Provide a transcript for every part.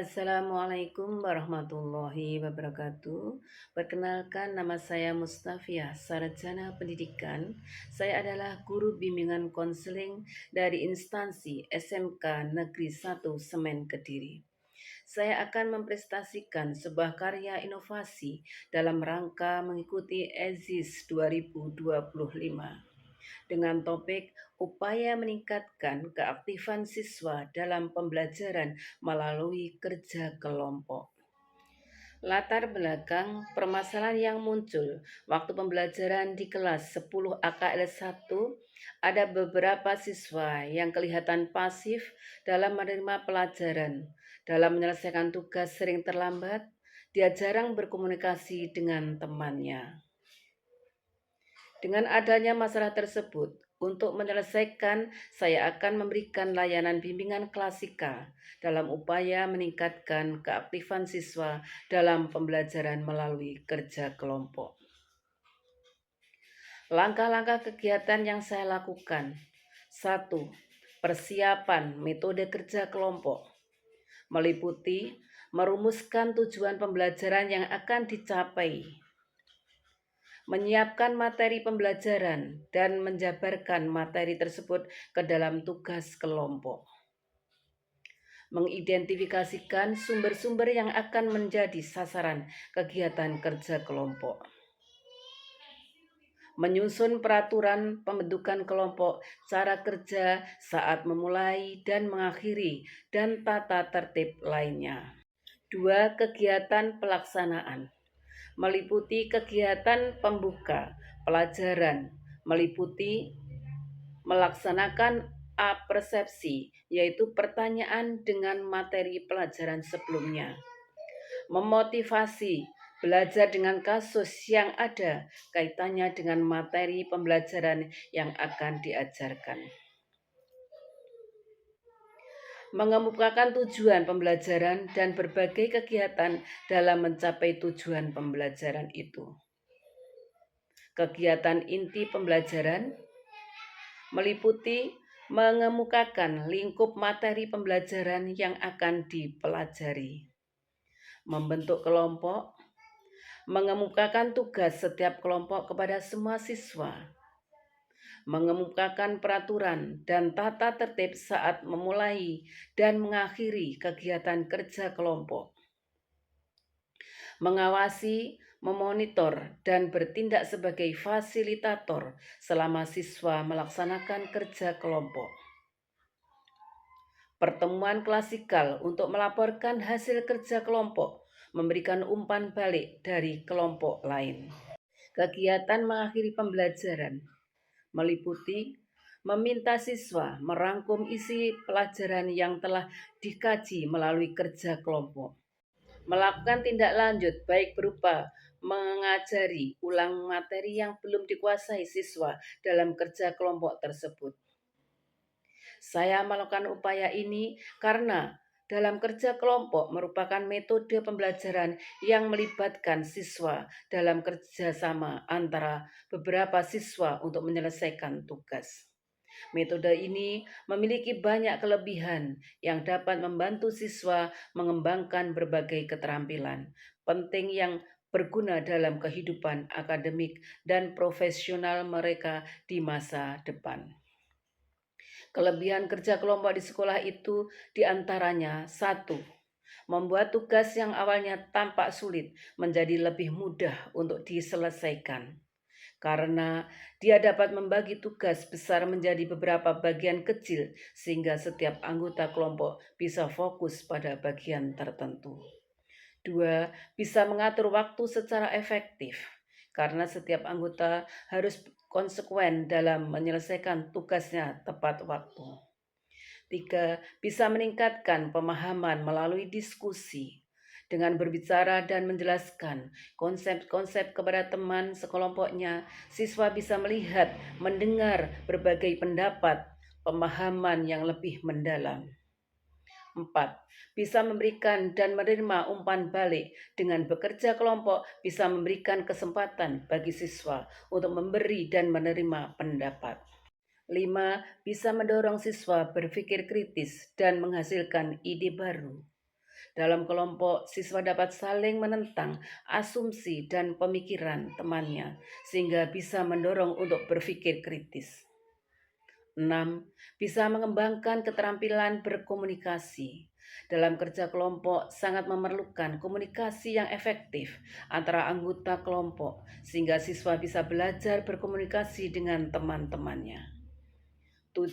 Assalamualaikum warahmatullahi wabarakatuh. Perkenalkan, nama saya Mustafiah Sarjana Pendidikan. Saya adalah guru bimbingan konseling dari instansi SMK Negeri 1 Semen Kediri. Saya akan mempresentasikan sebuah karya inovasi dalam rangka mengikuti EZIS 2025 dengan topik upaya meningkatkan keaktifan siswa dalam pembelajaran melalui kerja kelompok. Latar belakang permasalahan yang muncul waktu pembelajaran di kelas 10 AKL 1, ada beberapa siswa yang kelihatan pasif dalam menerima pelajaran, dalam menyelesaikan tugas sering terlambat, dia jarang berkomunikasi dengan temannya. Dengan adanya masalah tersebut, untuk menyelesaikan, saya akan memberikan layanan bimbingan klasika dalam upaya meningkatkan keaktifan siswa dalam pembelajaran melalui kerja kelompok. Langkah-langkah kegiatan yang saya lakukan. 1. Persiapan metode kerja kelompok meliputi merumuskan tujuan pembelajaran yang akan dicapai, menyiapkan materi pembelajaran, dan menjabarkan materi tersebut ke dalam tugas kelompok. Mengidentifikasikan sumber-sumber yang akan menjadi sasaran kegiatan kerja kelompok. Menyusun peraturan pembentukan kelompok, cara kerja saat memulai dan mengakhiri, dan tata tertib lainnya. 2. Kegiatan pelaksanaan meliputi kegiatan pembuka pelajaran, meliputi melaksanakan apersepsi, yaitu pertanyaan dengan materi pelajaran sebelumnya. Memotivasi, belajar dengan kasus yang ada kaitannya dengan materi pembelajaran yang akan diajarkan. Mengemukakan tujuan pembelajaran dan berbagai kegiatan dalam mencapai tujuan pembelajaran itu. Kegiatan inti pembelajaran meliputi mengemukakan lingkup materi pembelajaran yang akan dipelajari, membentuk kelompok, mengemukakan tugas setiap kelompok kepada semua siswa, mengemukakan peraturan dan tata tertib saat memulai dan mengakhiri kegiatan kerja kelompok, mengawasi, memonitor, dan bertindak sebagai fasilitator selama siswa melaksanakan kerja kelompok. Pertemuan klasikal untuk melaporkan hasil kerja kelompok, memberikan umpan balik dari kelompok lain. Kegiatan mengakhiri pembelajaran meliputi meminta siswa merangkum isi pelajaran yang telah dikaji melalui kerja kelompok, melakukan tindak lanjut baik berupa mengajari ulang materi yang belum dikuasai siswa dalam kerja kelompok tersebut. Saya melakukan upaya ini karena dalam kerja kelompok merupakan metode pembelajaran yang melibatkan siswa dalam kerjasama antara beberapa siswa untuk menyelesaikan tugas. Metode ini memiliki banyak kelebihan yang dapat membantu siswa mengembangkan berbagai keterampilan penting yang berguna dalam kehidupan akademik dan profesional mereka di masa depan. Kelebihan kerja kelompok di sekolah itu diantaranya: 1. Membuat tugas yang awalnya tampak sulit menjadi lebih mudah untuk diselesaikan, karena dia dapat membagi tugas besar menjadi beberapa bagian kecil sehingga setiap anggota kelompok bisa fokus pada bagian tertentu. 2. Bisa mengatur waktu secara efektif, karena setiap anggota harus konsekuen dalam menyelesaikan tugasnya tepat waktu. 3. Bisa meningkatkan pemahaman melalui diskusi. Dengan berbicara dan menjelaskan konsep-konsep kepada teman sekelompoknya, siswa bisa melihat, mendengar berbagai pendapat, pemahaman yang lebih mendalam. 4. Bisa memberikan dan menerima umpan balik. Dengan bekerja kelompok bisa memberikan kesempatan bagi siswa untuk memberi dan menerima pendapat. 5. Bisa mendorong siswa berpikir kritis dan menghasilkan ide baru. Dalam kelompok, siswa dapat saling menentang asumsi dan pemikiran temannya, sehingga bisa mendorong untuk berpikir kritis. 6. Bisa mengembangkan keterampilan berkomunikasi. Dalam kerja kelompok sangat memerlukan komunikasi yang efektif antara anggota kelompok sehingga siswa bisa belajar berkomunikasi dengan teman-temannya. 7.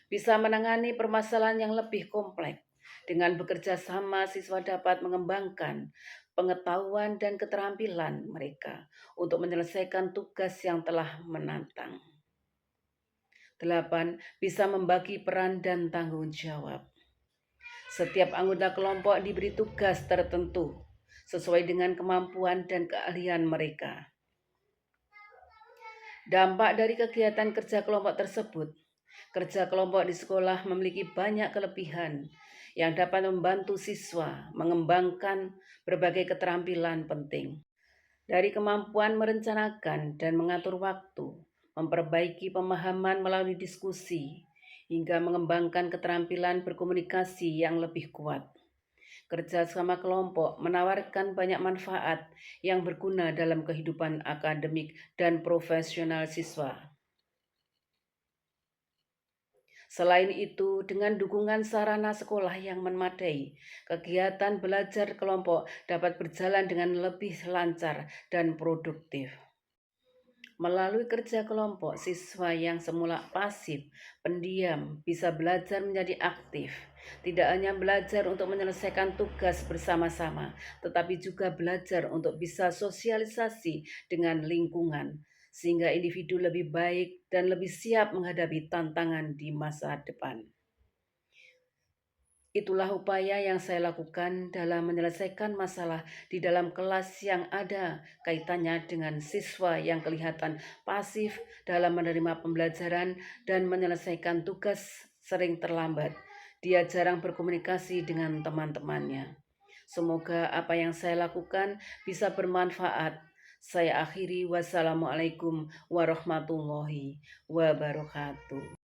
Bisa menangani permasalahan yang lebih kompleks. Dengan bekerja sama, siswa dapat mengembangkan pengetahuan dan keterampilan mereka untuk menyelesaikan tugas yang telah menantang. 8. Bisa membagi peran dan tanggung jawab. Setiap anggota kelompok diberi tugas tertentu sesuai dengan kemampuan dan keahlian mereka. Dampak dari kegiatan kerja kelompok tersebut, kerja kelompok di sekolah memiliki banyak kelebihan yang dapat membantu siswa mengembangkan berbagai keterampilan penting. Dari kemampuan merencanakan dan mengatur waktu, memperbaiki pemahaman melalui diskusi, hingga mengembangkan keterampilan berkomunikasi yang lebih kuat. Kerja sama kelompok menawarkan banyak manfaat yang berguna dalam kehidupan akademik dan profesional siswa. Selain itu, dengan dukungan sarana sekolah yang memadai, kegiatan belajar kelompok dapat berjalan dengan lebih lancar dan produktif. Melalui kerja kelompok, siswa yang semula pasif, pendiam, bisa belajar menjadi aktif. Tidak hanya belajar untuk menyelesaikan tugas bersama-sama, tetapi juga belajar untuk bisa sosialisasi dengan lingkungan, sehingga individu lebih baik dan lebih siap menghadapi tantangan di masa depan. Itulah upaya yang saya lakukan dalam menyelesaikan masalah di dalam kelas yang ada kaitannya dengan siswa yang kelihatan pasif dalam menerima pembelajaran dan menyelesaikan tugas sering terlambat. Dia jarang berkomunikasi dengan teman-temannya. Semoga apa yang saya lakukan bisa bermanfaat. Saya akhiri, wassalamualaikum warahmatullahi wabarakatuh.